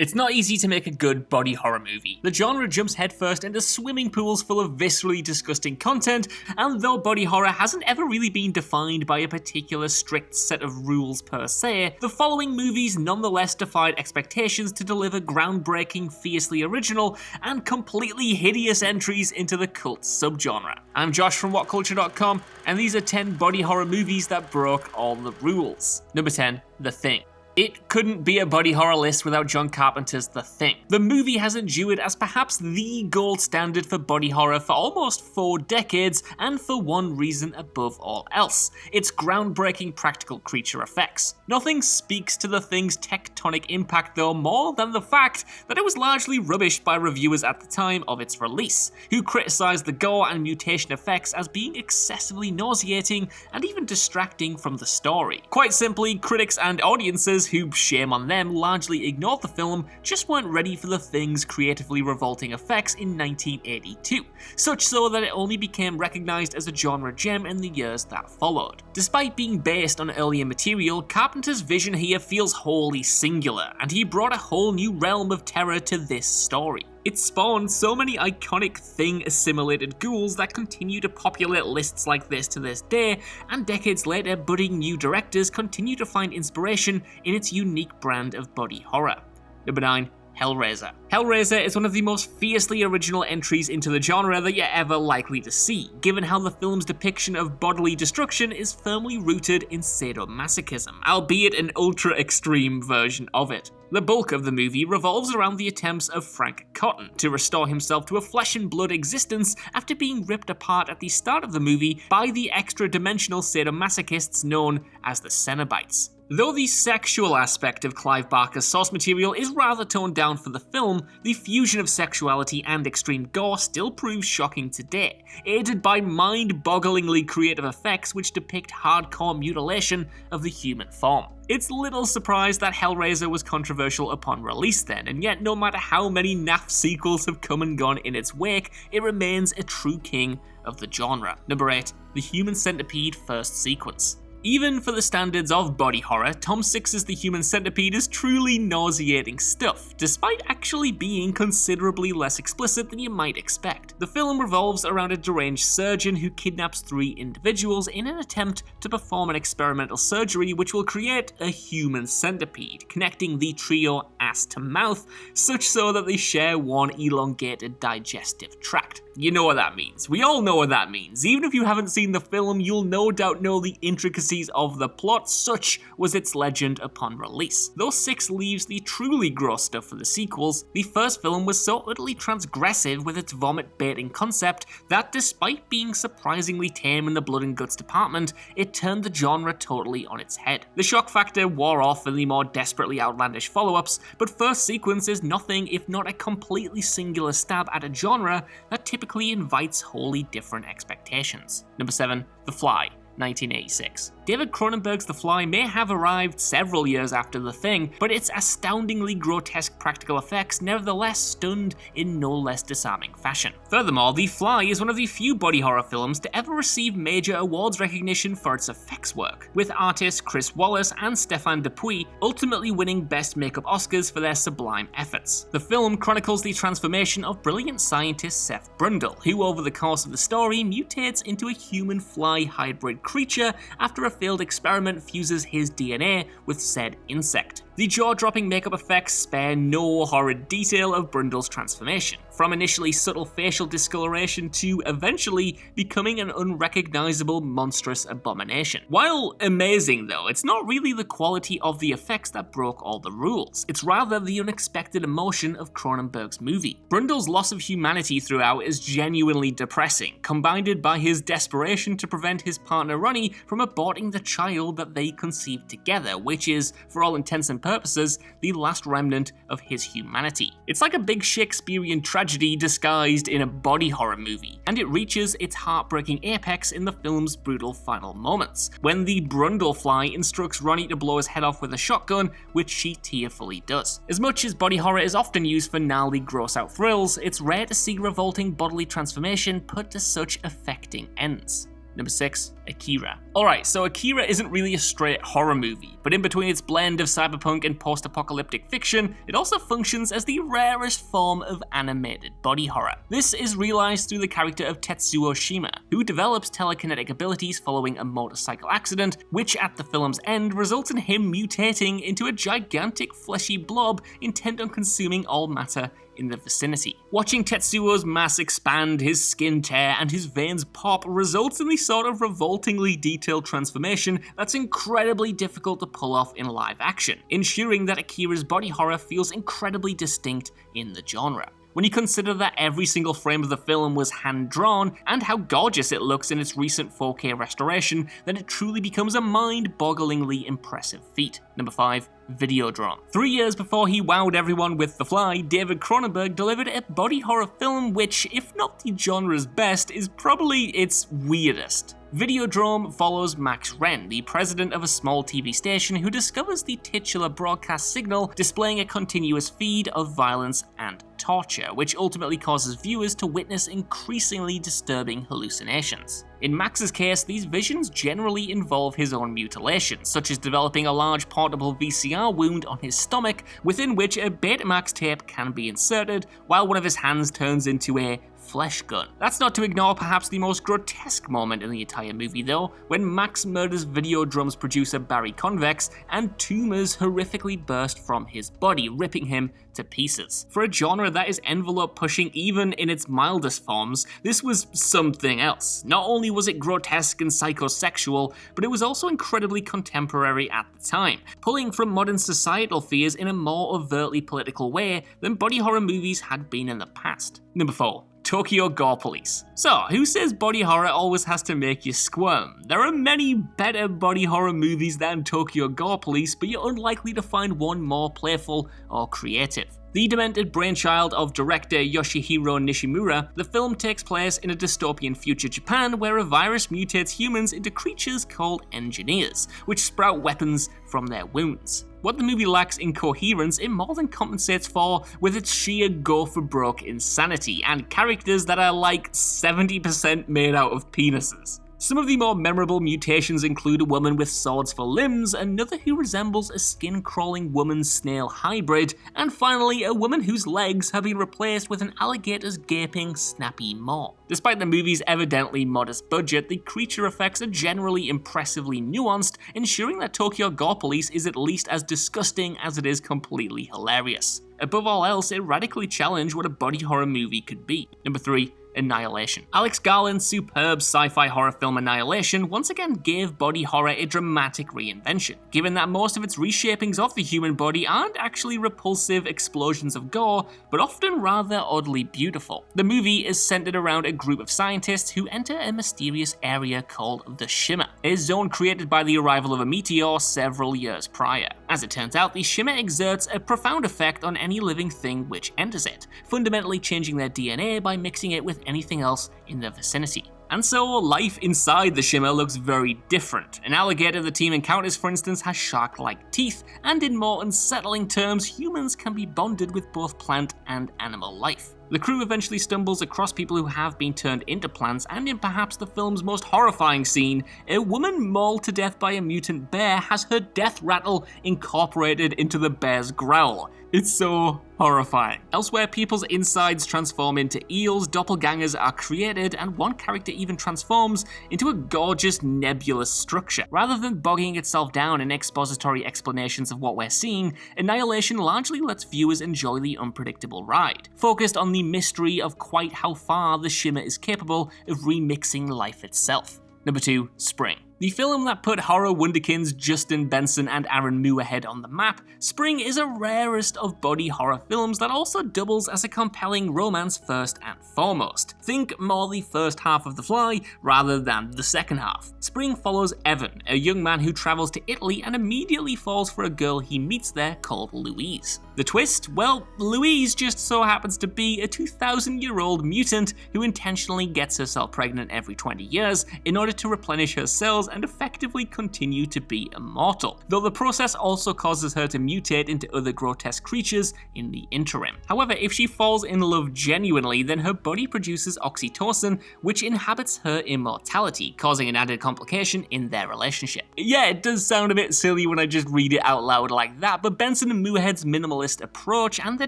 It's not easy to make a good body horror movie. The genre jumps headfirst into swimming pools full of viscerally disgusting content, and though body horror hasn't ever really been defined by a particular strict set of rules per se, the following movies nonetheless defied expectations to deliver groundbreaking, fiercely original, and completely hideous entries into the cult subgenre. I'm Josh from WhatCulture.com, and these are 10 body horror movies that broke all the rules. Number 10, The Thing. It couldn't be a body horror list without John Carpenter's The Thing. The movie has endured as perhaps the gold standard for body horror for almost 4 decades, and for one reason above all else: its groundbreaking practical creature effects. Nothing speaks to The Thing's tectonic impact though more than the fact that it was largely rubbished by reviewers at the time of its release, who criticised the gore and mutation effects as being excessively nauseating and even distracting from the story. Quite simply, critics and audiences, who, shame on them, largely ignored the film, just weren't ready for The Thing's creatively revolting effects in 1982, such so that it only became recognised as a genre gem in the years that followed. Despite being based on earlier material, Carpenter's vision here feels wholly singular, and he brought a whole new realm of terror to this story. It spawned so many iconic Thing-assimilated ghouls that continue to populate lists like this to this day, and decades later, budding new directors continue to find inspiration in its unique brand of body horror. Number 9. Hellraiser. Hellraiser is one of the most fiercely original entries into the genre that you're ever likely to see, given how the film's depiction of bodily destruction is firmly rooted in sadomasochism, albeit an ultra-extreme version of it. The bulk of the movie revolves around the attempts of Frank Cotton to restore himself to a flesh and blood existence after being ripped apart at the start of the movie by the extra-dimensional sadomasochists known as the Cenobites. Though the sexual aspect of Clive Barker's source material is rather toned down for the film, the fusion of sexuality and extreme gore still proves shocking today, aided by mind-bogglingly creative effects which depict hardcore mutilation of the human form. It's little surprise that Hellraiser was controversial upon release then, and yet no matter how many naff sequels have come and gone in its wake, it remains a true king of the genre. Number 8. The Human Centipede first sequence. Even for the standards of body horror, Tom Six's The Human Centipede is truly nauseating stuff, despite actually being considerably less explicit than you might expect. The film revolves around a deranged surgeon who kidnaps 3 individuals in an attempt to perform an experimental surgery which will create a human centipede, connecting the trio ass to mouth, such so that they share one elongated digestive tract. You know what that means. We all know what that means. Even if you haven't seen the film, you'll no doubt know the intricacies of the plot. Such was its legend upon release. Though 6 leaves the truly gross stuff for the sequels, the first film was so utterly transgressive with its vomit-baiting concept that despite being surprisingly tame in the blood and guts department, it turned the genre totally on its head. The shock factor wore off in the more desperately outlandish follow-ups, but first sequence is nothing if not a completely singular stab at a genre that typically invites wholly different expectations. Number 7. The Fly, 1986. David Cronenberg's The Fly may have arrived several years after The Thing, but its astoundingly grotesque practical effects nevertheless stunned in no less disarming fashion. Furthermore, The Fly is one of the few body horror films to ever receive major awards recognition for its effects work, with artists Chris Wallace and Stéphane Dupuis ultimately winning Best Makeup Oscars for their sublime efforts. The film chronicles the transformation of brilliant scientist Seth Brundle, who over the course of the story mutates into a human-fly hybrid creature after a failed experiment fuses his DNA with said insect. The jaw-dropping makeup effects spare no horrid detail of Brundle's transformation, from initially subtle facial discoloration to eventually becoming an unrecognizable monstrous abomination. While amazing though, it's not really the quality of the effects that broke all the rules, it's rather the unexpected emotion of Cronenberg's movie. Brundle's loss of humanity throughout is genuinely depressing, combined by his desperation to prevent his partner Ronnie from aborting the child that they conceived together, which is, for all intents and purposes, the last remnant of his humanity. It's like a big Shakespearean tragedy disguised in a body horror movie, and it reaches its heartbreaking apex in the film's brutal final moments, when the Brundle Fly instructs Ronnie to blow his head off with a shotgun, which she tearfully does. As much as body horror is often used for gnarly, gross-out thrills, it's rare to see revolting bodily transformation put to such affecting ends. Number 6, Akira. Alright, so Akira isn't really a straight horror movie, but in between its blend of cyberpunk and post-apocalyptic fiction, it also functions as the rarest form of animated body horror. This is realized through the character of Tetsuo Shima, who develops telekinetic abilities following a motorcycle accident, which at the film's end results in him mutating into a gigantic fleshy blob intent on consuming all matter in the vicinity. Watching Tetsuo's mass expand, his skin tear, and his veins pop results in the sort of revoltingly detailed transformation that's incredibly difficult to pull off in live action, ensuring that Akira's body horror feels incredibly distinct in the genre. When you consider that every single frame of the film was hand-drawn, and how gorgeous it looks in its recent 4K restoration, then it truly becomes a mind-bogglingly impressive feat. Number 5, Videodrome. 3 years before he wowed everyone with The Fly, David Cronenberg delivered a body horror film which, if not the genre's best, is probably its weirdest. Videodrome follows Max Wren, the president of a small TV station who discovers the titular broadcast signal displaying a continuous feed of violence and torture, which ultimately causes viewers to witness increasingly disturbing hallucinations. In Max's case, these visions generally involve his own mutilations, such as developing a large portable VCR wound on his stomach within which a Betamax tape can be inserted, while one of his hands turns into a flesh gun. That's not to ignore perhaps the most grotesque moment in the entire movie though, when Max murders Videodrome's producer Barry Convex and tumors horrifically burst from his body, ripping him to pieces. For a genre that is envelope pushing even in its mildest forms, this was something else. Not only was it grotesque and psychosexual, but it was also incredibly contemporary at the time, pulling from modern societal fears in a more overtly political way than body horror movies had been in the past. Number 4. Tokyo Gore Police. So, who says body horror always has to make you squirm? There are many better body horror movies than Tokyo Gore Police, but you're unlikely to find one more playful or creative. The demented brainchild of director Yoshihiro Nishimura, the film takes place in a dystopian future Japan where a virus mutates humans into creatures called engineers, which sprout weapons from their wounds. What the movie lacks in coherence, it more than compensates for with its sheer go-for-broke insanity and characters that are like 70% made out of penises. Some of the more memorable mutations include a woman with swords for limbs, another who resembles a skin-crawling woman-snail hybrid, and finally a woman whose legs have been replaced with an alligator's gaping, snappy maw. Despite the movie's evidently modest budget, the creature effects are generally impressively nuanced, ensuring that Tokyo Gore Police is at least as disgusting as it is completely hilarious. Above all else, it radically challenged what a body horror movie could be. Number 3. Annihilation. Alex Garland's superb sci-fi horror film Annihilation once again gave body horror a dramatic reinvention, given that most of its reshapings of the human body aren't actually repulsive explosions of gore, but often rather oddly beautiful. The movie is centered around a group of scientists who enter a mysterious area called the Shimmer, a zone created by the arrival of a meteor several years prior. As it turns out, the Shimmer exerts a profound effect on any living thing which enters it, fundamentally changing their DNA by mixing it with anything else in the vicinity. And so life inside the Shimmer looks very different. An alligator the team encounters, for instance, has shark-like teeth, and in more unsettling terms, humans can be bonded with both plant and animal life. The crew eventually stumbles across people who have been turned into plants, and in perhaps the film's most horrifying scene, a woman mauled to death by a mutant bear has her death rattle incorporated into the bear's growl. It's so horrifying. Elsewhere, people's insides transform into eels, doppelgangers are created, and one character even transforms into a gorgeous nebulous structure. Rather than bogging itself down in expository explanations of what we're seeing, Annihilation largely lets viewers enjoy the unpredictable ride, focused on the mystery of quite how far the Shimmer is capable of remixing life itself. Number 2, Spring. The film that put horror wunderkinds Justin Benson and Aaron Moo ahead on the map, Spring is a rarest of body horror films that also doubles as a compelling romance first and foremost. Think more the first half of The Fly rather than the second half. Spring follows Evan, a young man who travels to Italy and immediately falls for a girl he meets there called Louise. The twist? Well, Louise just so happens to be a 2,000-year-old mutant who intentionally gets herself pregnant every 20 years in order to replenish her cells and effectively continue to be immortal, though the process also causes her to mutate into other grotesque creatures in the interim. However, if she falls in love genuinely, then her body produces oxytocin, which inhabits her immortality, causing an added complication in their relationship. Yeah, it does sound a bit silly when I just read it out loud like that, but Benson and Moorehead's minimalist approach and their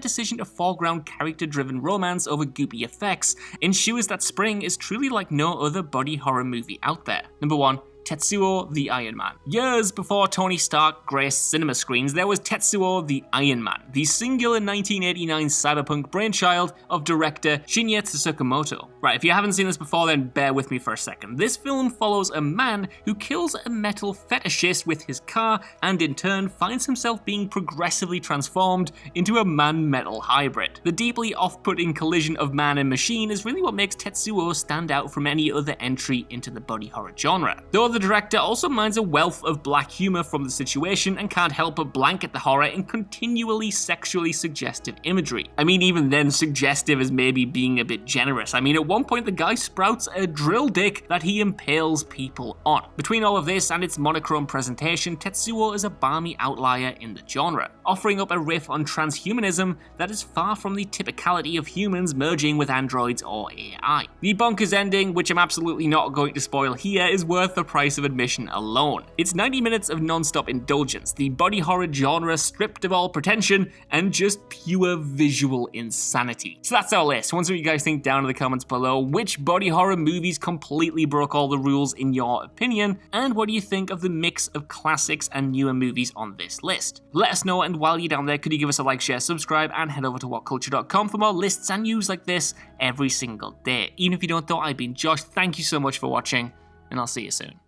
decision to foreground character-driven romance over goopy effects ensures that Spring is truly like no other body horror movie out there. Number 1. Tetsuo the Iron Man. Years before Tony Stark graced cinema screens, there was Tetsuo the Iron Man, the singular 1989 cyberpunk brainchild of director Shinya Tsukamoto. Right, if you haven't seen this before, then bear with me for a second. This film follows a man who kills a metal fetishist with his car and in turn finds himself being progressively transformed into a man-metal hybrid. The deeply off-putting collision of man and machine is really what makes Tetsuo stand out from any other entry into the body horror genre. Though the director also mines a wealth of black humor from the situation and can't help but blanket the horror in continually sexually suggestive imagery. I mean, even then, suggestive is maybe being a bit generous. I mean, at one point the guy sprouts a drill dick that he impales people on. Between all of this and its monochrome presentation, Tetsuo is a balmy outlier in the genre, offering up a riff on transhumanism that is far from the typicality of humans merging with androids or AI. The bonkers ending, which I'm absolutely not going to spoil here, is worth the price of admission alone. It's 90 minutes of non-stop indulgence, the body horror genre stripped of all pretension, and just pure visual insanity. So that's our list. Want to know what you guys think down in the comments below. Which body horror movies completely broke all the rules in your opinion? And what do you think of the mix of classics and newer movies on this list? Let us know, and while you're down there, could you give us a like, share, subscribe, and head over to whatculture.com for more lists and news like this every single day. Even if you don't, though, I've been Josh. Thank you so much for watching, and I'll see you soon.